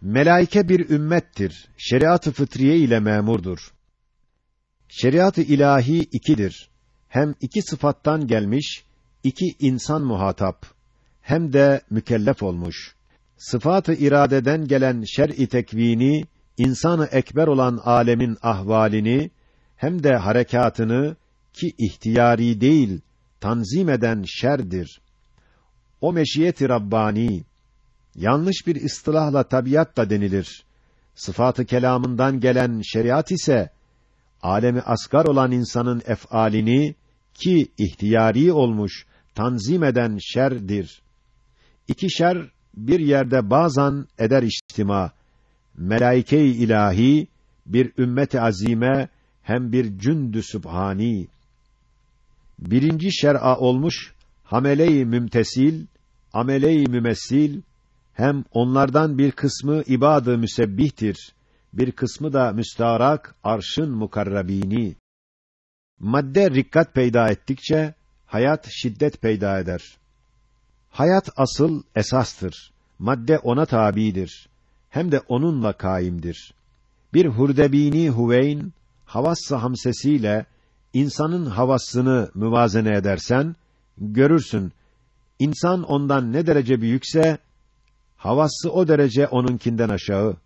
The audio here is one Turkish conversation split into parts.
Melaike bir ümmettir. Şeriat-ı fıtriye ile memurdur. Şeriat-ı ilahi ikidir. Hem iki sıfattan gelmiş, iki insan muhatap, hem de mükellef olmuş. Sıfat-ı iradeden gelen şer-i tekvini, insanı ekber olan âlemin ahvalini, hem de harekatını ki ihtiyari değil, tanzim eden şerdir. O meşiyet-i Rabbani, yanlış bir istilahla tabiat da denilir. Sıfat-ı kelamından gelen şeriat ise, alemi asgar olan insanın ef'alini, ki ihtiyari olmuş, tanzim eden şerdir. İki şer, bir yerde bazen eder içtima. Melaike-i ilahi, bir ümmet-i azime, hem bir cünd-ü sübhani. Birinci şer'a olmuş, hamele-i mümtesil, amele-i mümessil, hem onlardan bir kısmı ibad-ı müsebbihtir, bir kısmı da müstarak arşın mukarrabini. Madde rikkat peyda ettikçe, hayat şiddet peyda eder. Hayat asıl esastır. Madde ona tabidir. Hem de onunla kaimdir. Bir hurdebini huveyn, havas-ı hamsesiyle, insanın havasını müvazene edersen, görürsün, insan ondan ne derece büyükse, havası o derece onunkinden aşağı.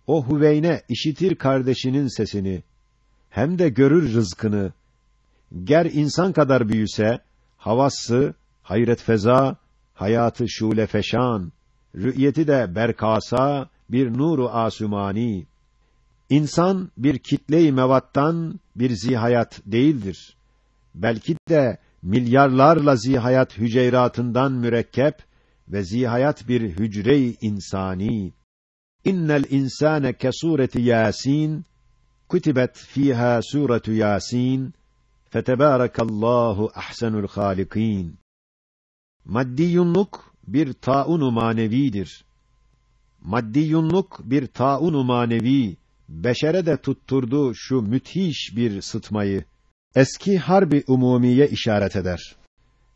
O huveyne işitir kardeşinin sesini, hem de görür rızkını. Ger insan kadar büyüse, havası, hayret feza, hayatı şule feşan, rü'yeti de berkasa, bir nuru asumani. İnsan bir kitle-i mevattan bir zihayat değildir. Belki de milyarlarla zihayat hüceyratından mürekkep ve zihayat bir hücre-i insani. İnnel insâne kesureti Yâsîn, kutibet fîhâ sûretu Yâsîn, fetebârekallâhu ahsenul hâlikîn. Maddiyunluk bir taun-u manevidir. Maddiyunluk bir taun-u manevi, beşere de tutturdu şu müthiş bir sıtmayı. Eski harbi umumiye işaret eder.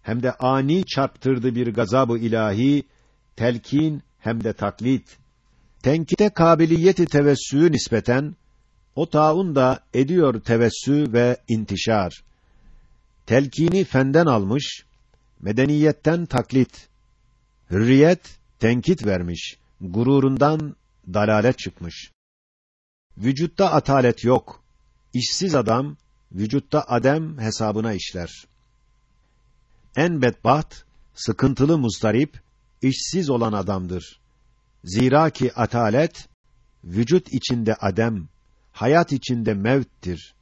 Hem de ani çarptırdı bir gazab-ı ilahi, telkin hem de taklit. Tenkite kabiliyeti tevessü nispeten, o taun da ediyor tevessü ve intişar. Telkini fenden almış, medeniyetten taklit. Hürriyet, tenkit vermiş, gururundan dalalet çıkmış. Vücutta atalet yok. İşsiz adam, vücutta adem hesabına işler. En bedbaht, sıkıntılı muzdarip, işsiz olan adamdır. Zira ki atalet, vücut içinde adem, hayat içinde mevttir.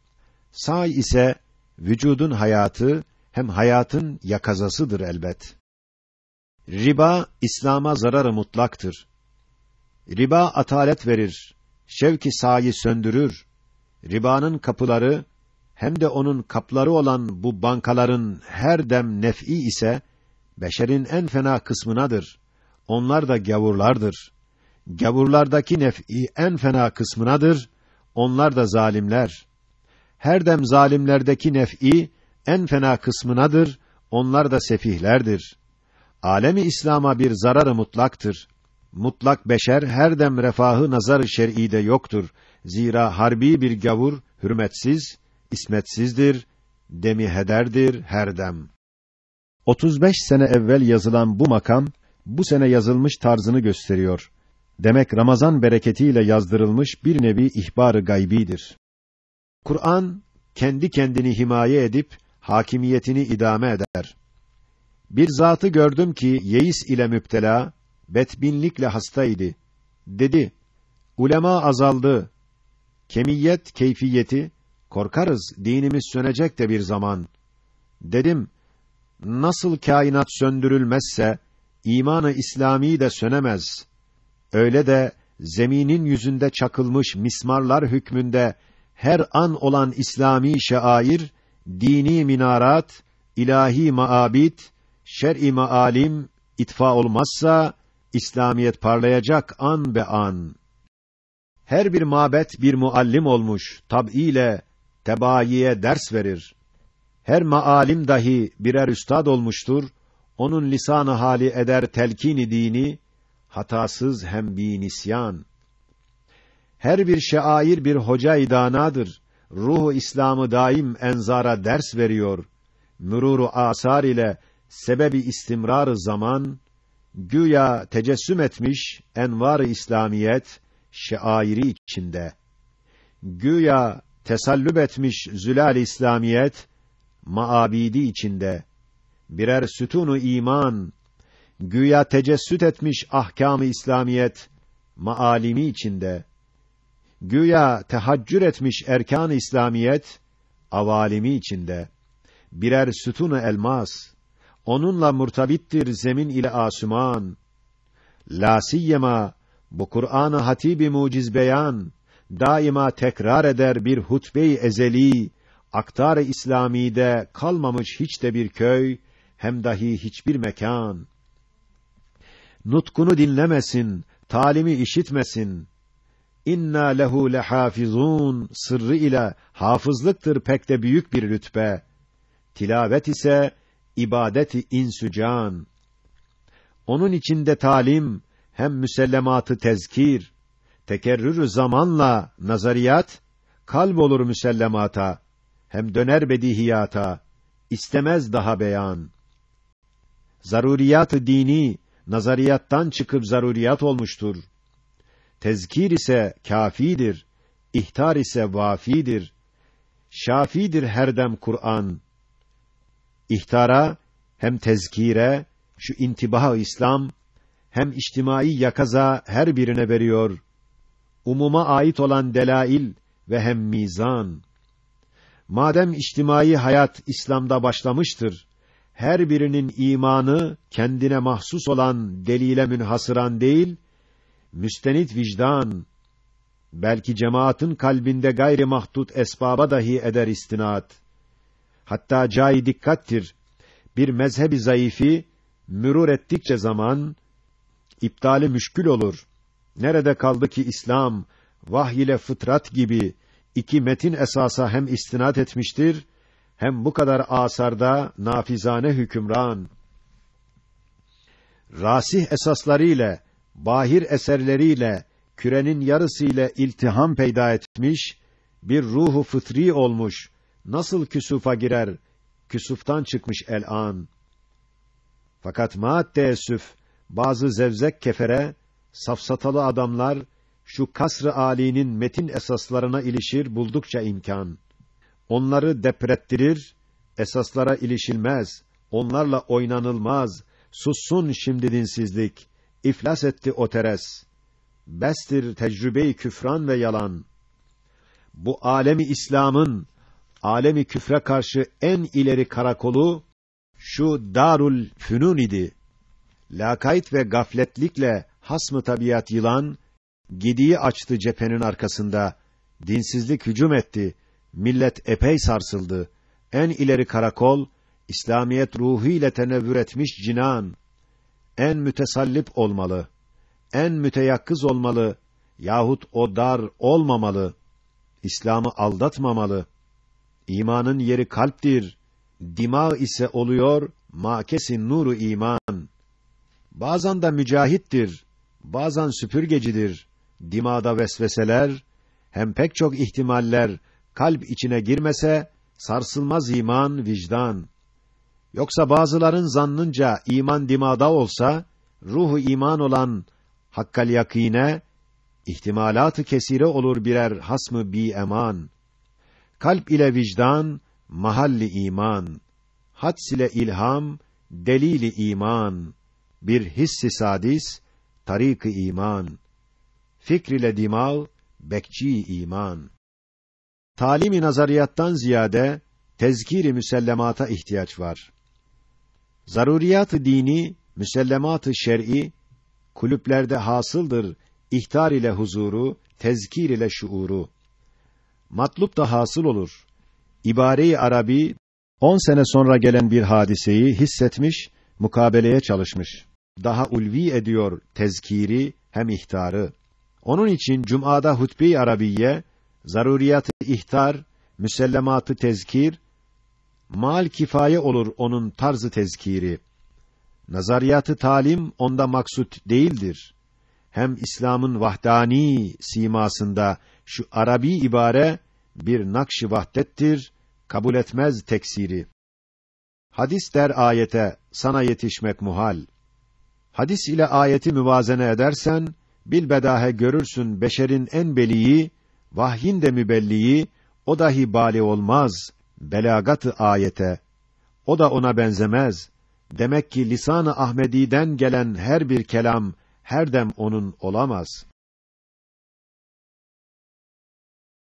Sağ ise, vücudun hayatı, hem hayatın yakazasıdır elbet. Riba, İslam'a zararı mutlaktır. Riba atalet verir, şevki sa'i söndürür. Ribanın kapıları, hem de onun kapları olan bu bankaların her dem nef'i ise, beşerin en fena kısmınadır. Onlar da gavurlardır. Gavurlardaki nef'i en fena kısmınadır. Onlar da zalimler. Her dem zalimlerdeki nef'i en fena kısmınadır. Onlar da sefihlerdir. Alemi İslam'a bir zararı mutlaktır. Mutlak beşer her dem refahı nazar-ı şer'îde yoktur. Zira harbi bir gavur hürmetsiz, ismetsizdir, demi hederdir her dem. 35 sene evvel yazılan bu makam, bu sene yazılmış tarzını gösteriyor. Demek Ramazan bereketiyle yazdırılmış bir nevi ihbar-ı gaybidir. Kur'an, kendi kendini himaye edip, hakimiyetini idame eder. Bir zatı gördüm ki, yeis ile müptela, bedbinlikle hastaydı. Dedi, ulema azaldı. Kemiyet, keyfiyeti, korkarız dinimiz sönecek de bir zaman. Dedim, nasıl kainat söndürülmezse, iman-ı İslami de sönemez. Öyle de, zeminin yüzünde çakılmış mismarlar hükmünde, her an olan İslami şair, dini minarat, ilahi maabid, şer'i maalim, itfa olmazsa, İslamiyet parlayacak an be an. Her bir mabet bir muallim olmuş, tab'iyle, tebaiye ders verir. Her maalim dahi birer üstad olmuştur, onun lisan-ı hali eder telkin-i dini, hatasız hem bi nisyan. Her bir şair bir hoca-i danadır. Ruhu İslam'ı daim enzara ders veriyor. Mürûru asar ile sebebi istimrar zaman, güya tecessüm etmiş envar-ı İslamiyet şairi içinde. Güya tesallüp etmiş zülal-i İslamiyet maabidi içinde. Birer sütunu iman, güya tecessüt etmiş ahkâm-ı İslamiyet maalimi içinde. Güya tehaccür etmiş erkan-ı İslamiyet avalimi içinde. Birer sütunu elmas, onunla murtabittir zemin ile âsman. La siyyema bu Kur'an-ı hatîb-i muciz beyan daima tekrar eder bir hutbe-i ezeli, aktar-ı İslami'de kalmamış hiç de bir köy, hem dahi hiçbir mekan. Nutkunu dinlemesin, talimi işitmesin. İnna lehu lehafizun sırrı ile hafızlıktır pek de büyük bir rütbe. Tilavet ise ibadeti insücan. Onun içinde talim hem müsellematı tezkir, tekerrürü zamanla nazariyat kalb olur müsellemata, hem döner bedihiyata, istemez daha beyan. Zaruriyat-ı dini nazariyattan çıkıp zaruriyat olmuştur. Tezkir ise kâfidir, ihtar ise vafidir. Şafidir her dem Kur'an. İhtara hem tezkire şu intibah-ı İslam hem içtimai yakaza her birine veriyor. Umuma ait olan delail ve hem mizan. Madem içtimai hayat İslam'da başlamıştır, her birinin imanı kendine mahsus olan delile münhasıran değil, müstenit vicdan, belki cemaatin kalbinde gayri mahdut esbaba dahi eder istinad. Hatta cai dikkattir, bir mezhebi zayıfi mürur ettikçe zaman iptali müşkül olur. Nerede kaldı ki İslam vahy ile fıtrat gibi iki metin esasa hem istinad etmiştir, hem bu kadar asarda nafizane hükümran. Rasih esaslarıyla, bahir eserleriyle, kürenin yarısı ile iltiham peyda etmiş, bir ruhu fıtri olmuş, nasıl küsufa girer, küsuftan çıkmış el'an. Fakat mâteessüf, bazı zevzek kefere, safsatalı adamlar, şu kasr-ı âlînin metin esaslarına ilişir buldukça imkan. Onları deprettirir, esaslara ilişilmez, onlarla oynanılmaz, sussun şimdi dinsizlik, iflas etti o teres. Bestir tecrübe-i küfran ve yalan. Bu alemi İslam'ın, alemi küfre karşı en ileri karakolu, şu Darul Fünun idi. Lakayt ve gafletlikle hasmı tabiat yılan, gidiği açtı cephenin arkasında, dinsizlik hücum etti, millet epey sarsıldı. En ileri karakol, İslamiyet ruhu ile tenevvür etmiş cinan, en mütesallip olmalı, en müteyakkız olmalı, yahut o dar olmamalı, İslam'ı aldatmamalı. İmanın yeri kalptir, dimağ ise oluyor, makesin nuru iman. Bazen de mücahittir, bazen süpürgecidir, dimağda vesveseler, hem pek çok ihtimaller, kalp içine girmese, sarsılmaz iman, vicdan. Yoksa bazıların zannınca iman dimağda olsa, ruhu iman olan hakkal yakîne, ihtimalat-ı kesire olur birer hasmı bi eman. Kalp ile vicdan, mahalli iman. Hads ile ilham, delili iman. Bir hissi sadis, tarik-ı iman. Fikr ile dimağ, bekçi iman. Talim-i nazariyattan ziyade tezkir-i müsellemata ihtiyaç var. Zaruriyat-ı dini, müsellemat-ı şer'i kulüplerde hasıldır, ihtar ile huzuru, tezkir ile şuuru. Matlup da hasıl olur. İbare-i Arabi 10 sene sonra gelen bir hadiseyi hissetmiş, mukabeleye çalışmış. Daha ulvi ediyor tezkiri hem ihtarı. Onun için Cuma'da hutbe-i Arabiye, zaruriyat-ı ihtar, müsellemat-ı tezkir, mal kifaye olur onun tarzı tezkiri. Nazariyat-ı talim onda maksut değildir. hem İslam'ın vahdani simasında şu Arabi ibare bir nakş-ı vahdettir, kabul etmez teksiri. Hadis der ayete, sana yetişmek muhal. Hadis ile ayeti müvazene edersen, bilbedahe görürsün beşerin en beliği, vahyin de mübelliği, o dahi bali olmaz, belagat-ı ayete. O da ona benzemez. Demek ki lisan-ı Ahmedi'den gelen her bir kelam, her dem onun olamaz.